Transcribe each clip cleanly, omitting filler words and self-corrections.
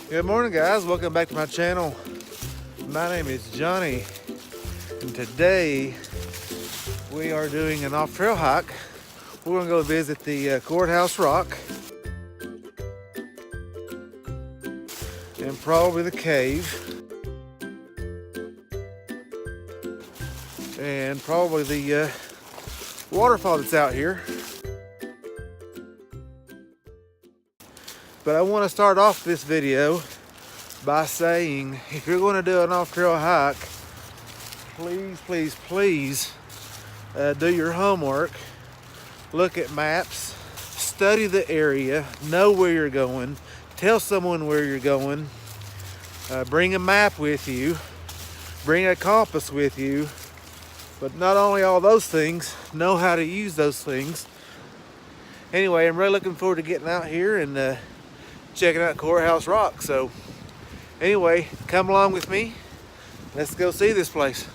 Good morning, guys. Welcome back to my channel. My name is Johnny, and today we are doing an off-trail hike. We're gonna go visit the Courthouse Rock and probably the cave and probably the waterfall that's out here. But I want to start off this video by saying, if you're going to do an off-trail hike, please do your homework. Look at maps, study the area, know where you're going, tell someone where you're going, bring a map with you, bring a compass with you, but not only all those things, know how to use those things. Anyway, I'm really looking forward to getting out here and checking out Courthouse Rock. So anyway, come along with me. Let's go see this place.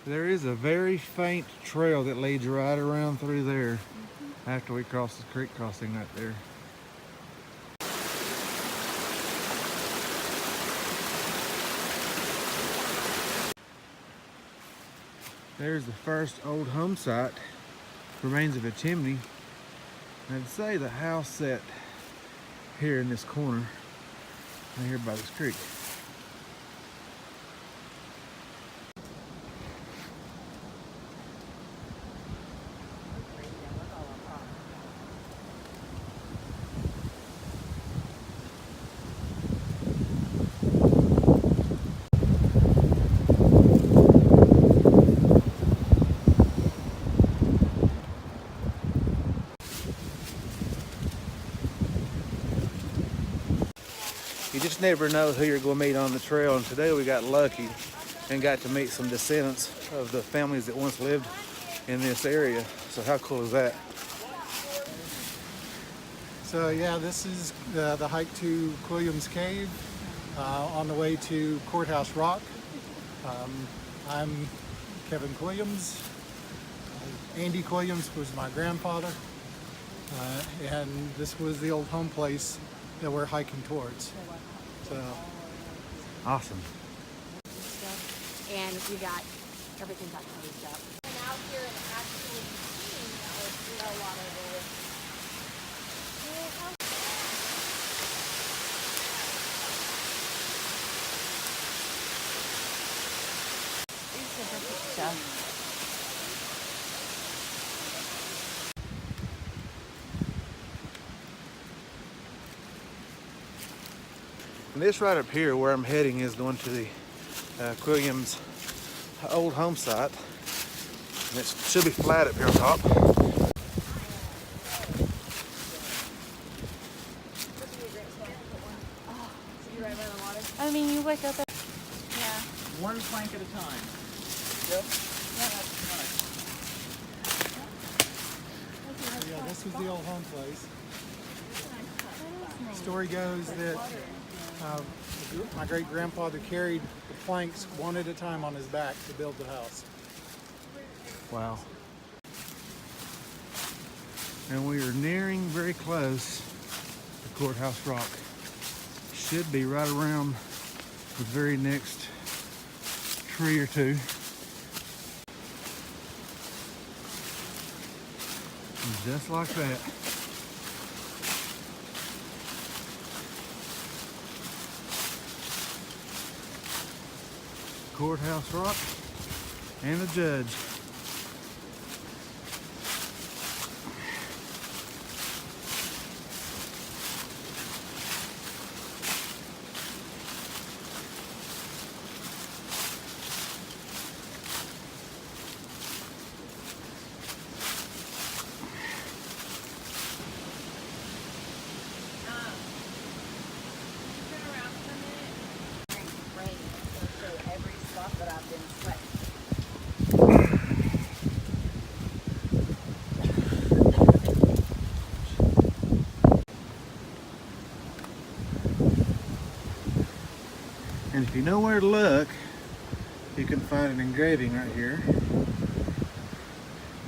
There is a very faint trail that leads right around through there after we cross the creek crossing right there. There's the first old home site, remains of a chimney. And I'd say the house set here in this corner, right here by this creek. You just never know who you're going to meet on the trail, and today we got lucky and got to meet some descendants of the families that once lived in this area. So how cool is that? So yeah, this is the hike to Quilliams Cave on the way to Courthouse Rock. I'm Kevin Quilliams. Andy Quilliams was my grandfather, and this was the old home place that we're hiking towards. So Awesome. And you got everything got closed up. And out here and actually seeing a lot of it. These are different stuff. And this right up here where I'm heading is going to the Quilliams old home site. And it should be flat up here on top. I mean, you wake up at... Yeah. One plank at a time. Yep. Yeah, that's nice. yeah, this was the old home place. The story goes that my great-grandfather carried the planks one at a time on his back to build the house. Wow. And we are nearing very close to Courthouse Rock. Should be right around the very next tree or two. And just like that. Courthouse Rock and the judge. And if you know where to look, You can find an engraving right here,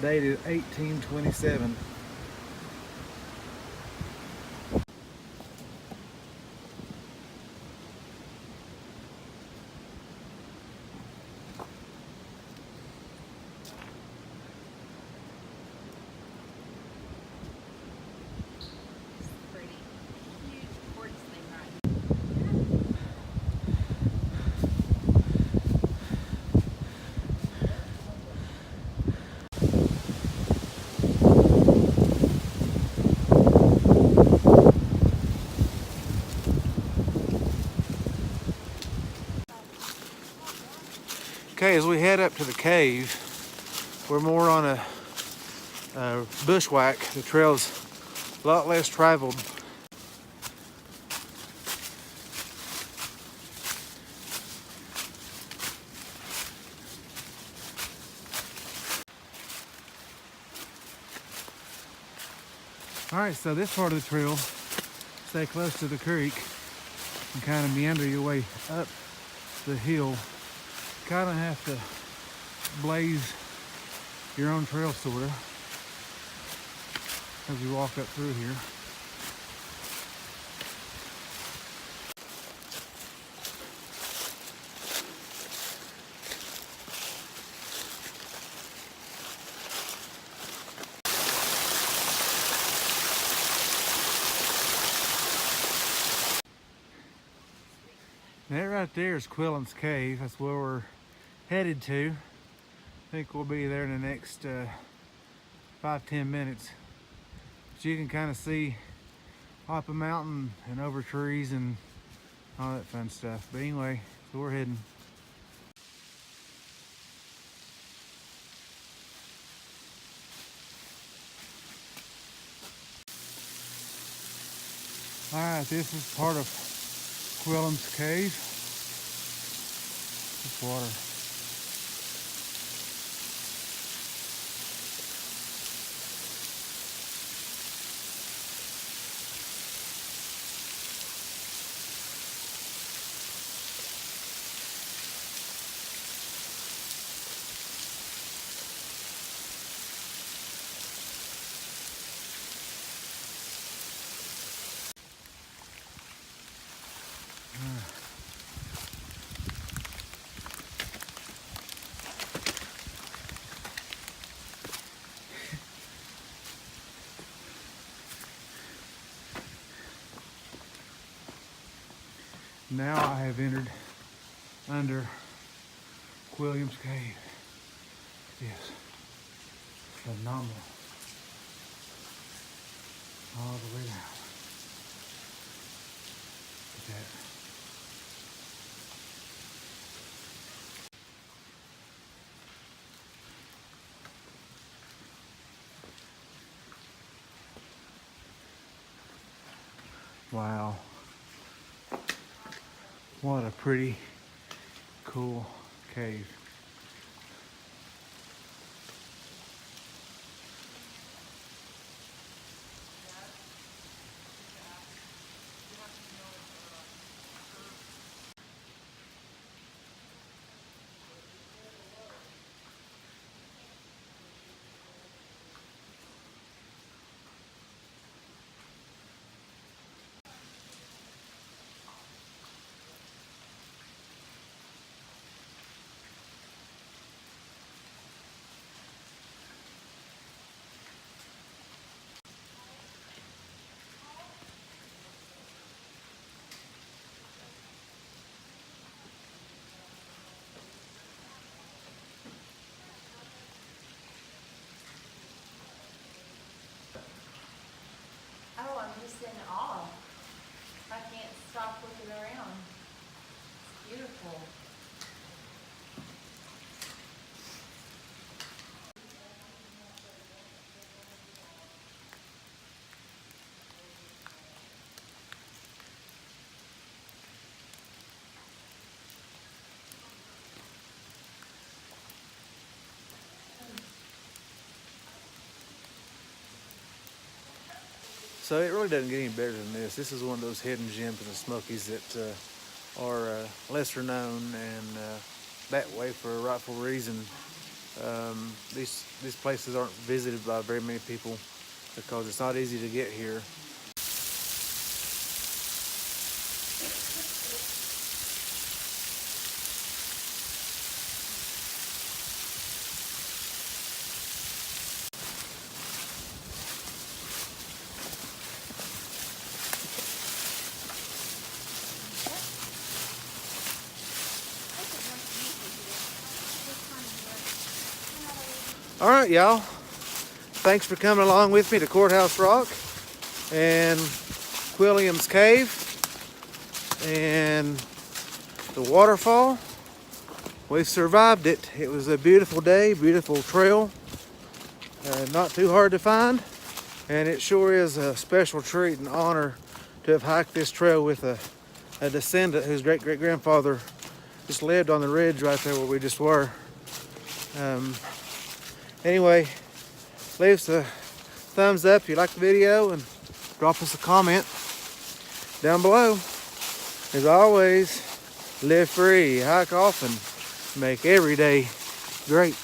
dated 1827. Pretty. Huge quartz thing right here. Okay, as we head up to the cave, we're more on a bushwhack. The trail's a lot less traveled. All right, so this part of the trail, stay close to the creek and kind of meander your way up the hill. Kind of have to blaze your own trail, sort of, as you walk up through here. That right there is Quilliams Cave. That's where we're headed to. I think we'll be there in the next 5-10 minutes. But you can kind of see up a mountain and over trees and all that fun stuff. But anyway, so we're heading. All right, this is part of Quilliams Cave. This water. Now I have entered under Quilliams Cave. It is phenomenal. All the way down. Look at that. Wow. What a pretty cool cave. Oh, I'm just in awe. I can't stop looking around. It's beautiful. So it really doesn't get any better than this. This is one of those hidden gems in the Smokies that are lesser known and that way for a rightful reason. These places aren't visited by very many people because it's not easy to get here. All right, y'all. Thanks for coming along with me to Courthouse Rock and Quilliams Cave and the waterfall. We've survived it. It was a beautiful day, beautiful trail. Not too hard to find. And it sure is a special treat and honor to have hiked this trail with a descendant whose great-great-grandfather just lived on the ridge right there where we just were. Anyway, leave us a thumbs up if you like the video and drop us a comment down below. As always, live free, hike often, make every day great.